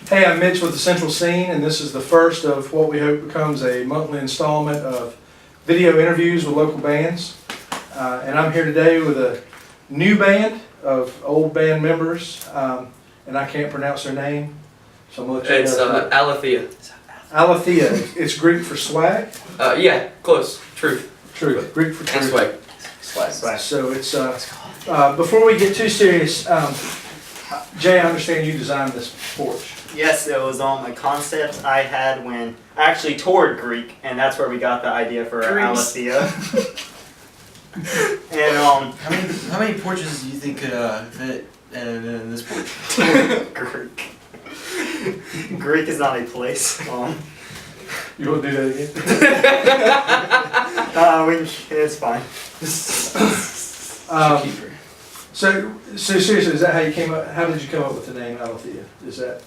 Hey, I'm Mitch with the Central Scene, and this is the first of what we hope becomes a monthly installment of video interviews with local bands. And I'm here today with a new band of old band members, and I can't pronounce their name, so I'm going to let you It's Aletheia. Aletheia. It's Greek for swag? Yeah, close. Truth. Truth. Greek for truth. And swag. So it's, before we get too serious, Jay, I understand you designed this porch. Yes, it was on the concept I had when I actually toured Greek, and that's where we got the idea for Aletheia. And how many porches do you think could fit in this porch? Greek is not a place. You want to do that again? It's fine. So seriously, is that how you came up? How did you come up with the name Aletheia? Is that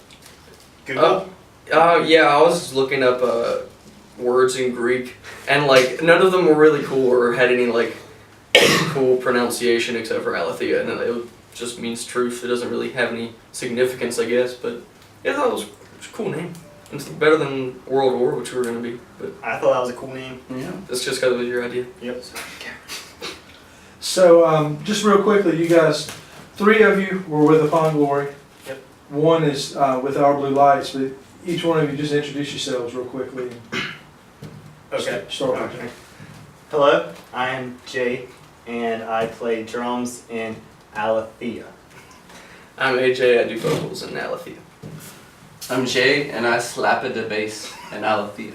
Google? Yeah, I was just looking up words in Greek, and like none of them were really cool or had any like cool pronunciation except for Aletheia, and it just means truth. It doesn't really have any significance, I guess, but yeah, I thought it was a cool name. It's better than World War, which we were gonna be, but I thought that was a cool name. Yeah. that's just because it was your idea. Yep. so? Just real quickly, you guys, 3 of you were with Upon Glory. Yep. 1 is with Our Blue Lights, but each one of you just introduce yourselves real quickly. Okay. Start with Okay. Jay. Hello, I am Jay, and I play drums in Aletheia. I'm AJ. I do vocals in Aletheia. I'm Jay, and I slap at the bass in Aletheia.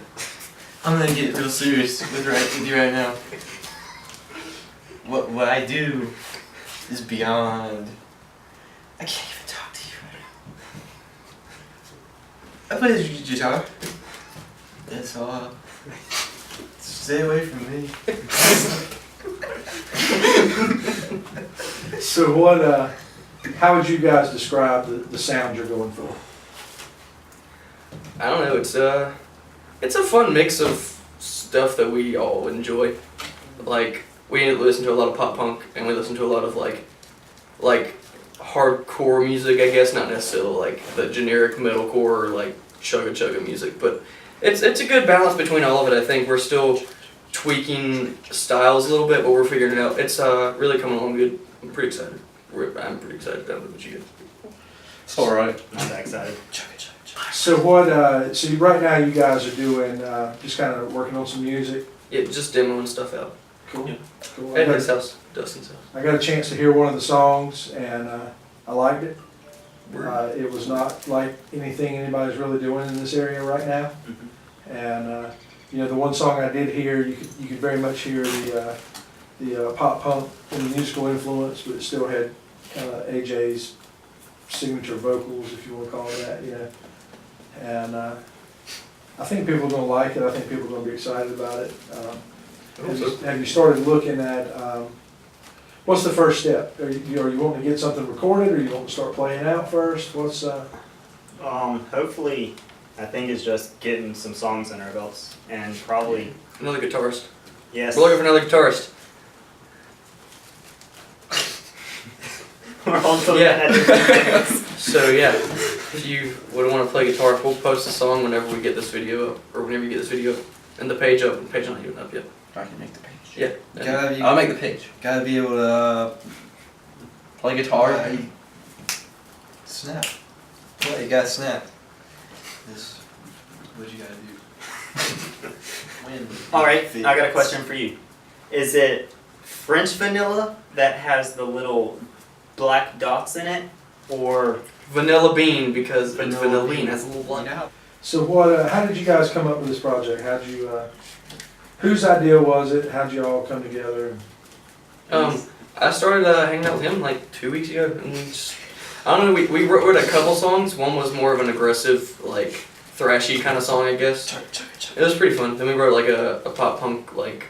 I'm gonna get real serious with you right now. What I do is beyond. I can't even talk to you right now. I play the guitar. That's all. Stay away from me. So what? How would you guys describe the sound you're going for? I don't know. It's a fun mix of stuff that we all enjoy. Like we listen to a lot of pop punk, and we listen to a lot of like hardcore music. I guess not necessarily like the generic metalcore or like chugga music, but it's a good balance between all of it. I think we're still tweaking styles a little bit, but we're figuring it out. It's really coming along good. I'm pretty excited. I'm pretty excited about what you get. It's alright. Not that excited. So what? So right now you guys are doing just kind of working on some music. Yeah, just demoing stuff out. Cool. Yeah. Cool. At his house, Dustin's house. I got a chance to hear one of the songs, and I liked it. It was not like anything anybody's really doing in this area right now. Mhm. And the one song I did hear, you could very much hear the pop punk and the musical influence, but it still had kind of AJ's signature vocals, if you want to call it that, And I think people are going to like it. I think people are going to be excited about it. Have you started looking at what's the first step? Are you wanting to get something recorded, or you want to start playing out first? What's Hopefully, I think it's just getting some songs in our belts, and probably Another guitarist. yes. We're looking for another guitarist. We're all looking Yeah. at different things. So yeah, if you would want to play guitar, we'll post a song whenever we get this video up, or whenever you get this video up, and the page up. The page not even up yet. I can make the page. Yeah. I'll make the page. Gotta be able to Play guitar. snap. Yeah, you gotta snap. This what you gotta do. Win. All right, I got a question for you. Is it French vanilla that has the little black dots in it, or Vanilla bean, because it's Vanilla vanilla bean. bean has a little black. so? What? How did you guys come up with this project? How'd you? Whose idea was it? How'd you all come together? I started hanging out with him like 2 weeks ago, and we just, I don't know. We wrote a couple songs. One was more of an aggressive, like thrashy kind of song, I guess. It was pretty fun. Then we wrote like a pop punk, like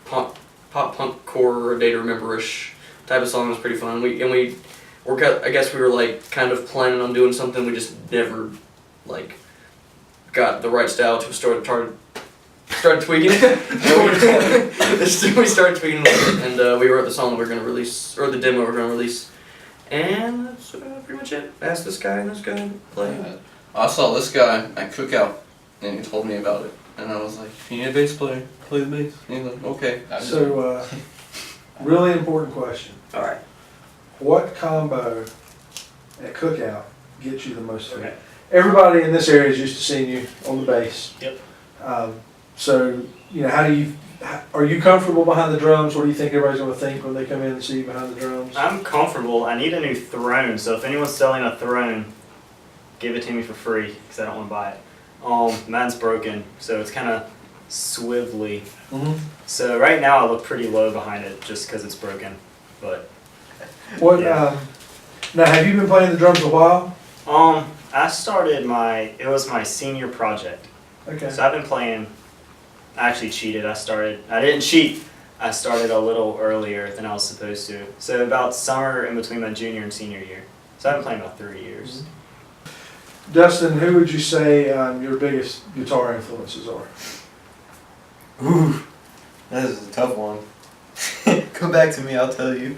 pop punk core, Day to Remember-ish type of song. It was pretty fun. I guess we were like kind of planning on doing something. We just never like got the right style to started tweaking it. We started tweaking it, and we wrote the song that we were gonna release, or the demo we were gonna release, and that's pretty much it. Ask this guy and this guy to play. I saw this guy at Cookout, and he told me about it. And I was like, if you need a bass player, play the bass. And he's like, okay. So, really important question. Alright. What combo at Cookout gets you the most food? Okay. Everybody in this area is used to seeing you on the bass. Yep. So, are you comfortable behind the drums? What do you think everybody's going to think when they come in and see you behind the drums? I'm comfortable. I need a new throne, so if anyone's selling a throne, give it to me for free because I don't want to buy it. Mine's broken, so it's kind of swivelly. Mm-hmm. So right now I look pretty low behind it just because it's broken. But What? Yeah. Now, have you been playing the drums a while? I started it was my senior project. Okay. So I've been playing, I actually cheated. I didn't cheat. I started a little earlier than I was supposed to. So about summer in between my junior and senior year. So I've been playing about 3 years. Dustin, who would you say your biggest guitar influences are? Ooh, that is a tough one. Come back to me, I'll tell you.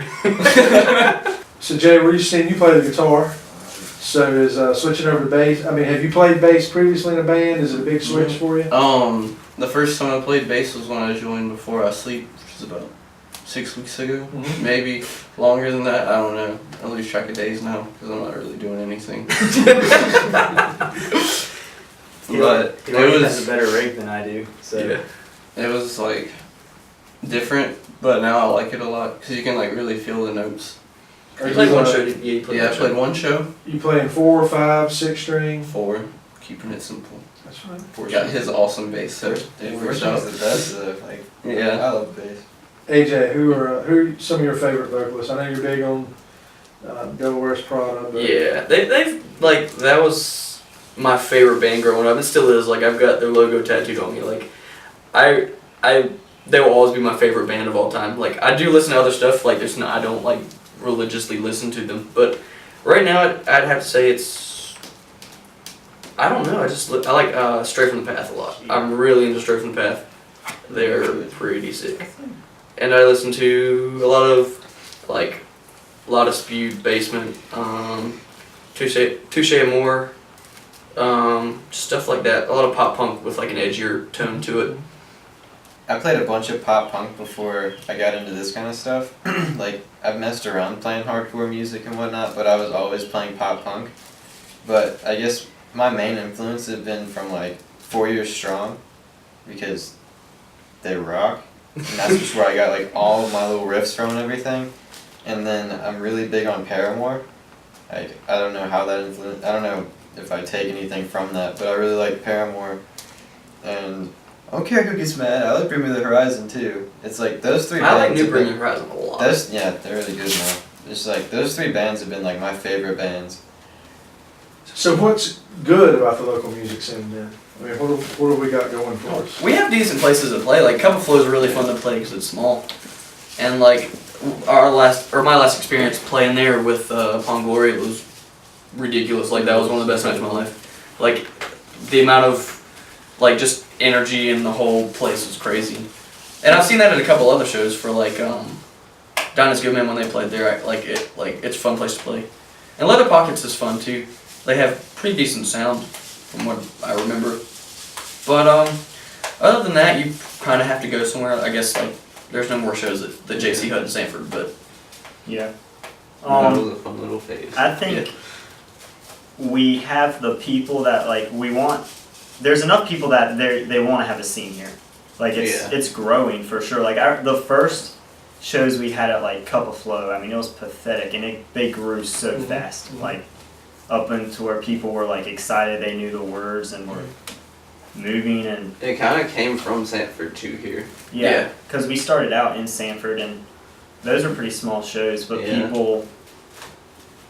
So Jay, we're used to seeing you play the guitar. So is switching over to bass, have you played bass previously in a band? Is it a big switch for you? The first time I played bass was when I joined Before I Sleep, which was about 6 weeks ago. Mhm. Maybe longer than that, I don't know. I lose track of days now because I'm not really doing anything. But He already it has a was, better rig than I do. So it was like different, but now I like it a lot because you can like really feel the notes. You played one show, didn't you? You played Yeah, I one played show. one show, You playing 4, 5, 6 string? 4, keeping it simple. That's fine. Got his awesome bass set. It works out. the best though. Like, Yeah. I love bass. AJ, who are some of your favorite vocalists? I know you're big on Devil Wears Prada, but Yeah, they've like that was my favorite band growing up. It still is. Like I've got their logo tattooed on me. Like they will always be my favorite band of all time. Like I do listen to other stuff. Like I don't like religiously listen to them. But right now I'd have to say I don't know. I like Stray from the Path a lot. I'm really into Stray from the Path. They're pretty sick. And I listen to a lot of Spewed, Basement, Touche Amore, stuff like that. A lot of pop punk with like an edgier tone to it. I played a bunch of pop punk before I got into this kind of stuff. Like, I've messed around playing hardcore music and whatnot, but I was always playing pop punk. But I guess my main influence have been from like 4 Years Strong, because they rock. And that's just where I got like all of my little riffs from and everything. And then I'm really big on Paramore. Like, I don't know how that influenced, I don't know if I take anything from that, but I really like Paramore. And I don't care who gets mad, I like Bring Me the Horizon too. It's like those three I like bands New have Bring been- Me the Horizon a lot. yeah, they're really good now. It's like those three bands have been like my favorite bands. so what's good about the local music scene then? What have we got going for us? We have decent places to play. Like Cup of Flow is really fun to play because it's small, and like my last experience playing there with Upon Glory, it was ridiculous. Like that was one of the best nights of my life. Like the amount of like just energy in the whole place was crazy. And I've seen that at a couple other shows for like Dinah's Good Man when they played there. It's a fun place to play. And Leather Pockets is fun too. They have pretty decent sound from what I remember. But other than that, you kind of have to go somewhere. I guess like there's no more shows at the JC Hut in Sanford, but yeah. That was a fun little phase. I think we have the people that like we want. There's enough people that they want to have a scene here. Like it's growing for sure. Like the first shows we had at like Cup of Flow, I mean it was pathetic, and they grew so fast. Like up into where people were like excited, they knew the words and were moving, and It kind of came from Sanford to here. yeah, because we started out in Sanford and those were pretty small shows, but Yeah. people,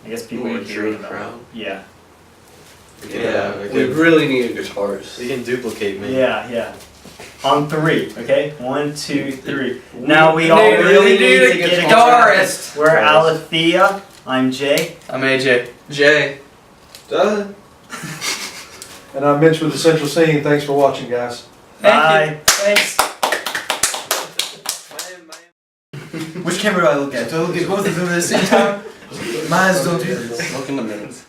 I guess people We were drew hearing a about crowd. it. Yeah. Yeah, we we could- really needed guitars. You can duplicate me. Yeah. On 3, okay? 1, 2, 3. Now we all need really to need to get get a guitarist. guitarist. We're Aletheia. I'm Jay. I'm AJ. Jay. Done. And I'm Mitch with the Central Scene. Thanks for watching, guys. Bye. Thanks. Which camera do I look at? Do I look at both of them at the same time? My eyes don't do this. Look in the minutes.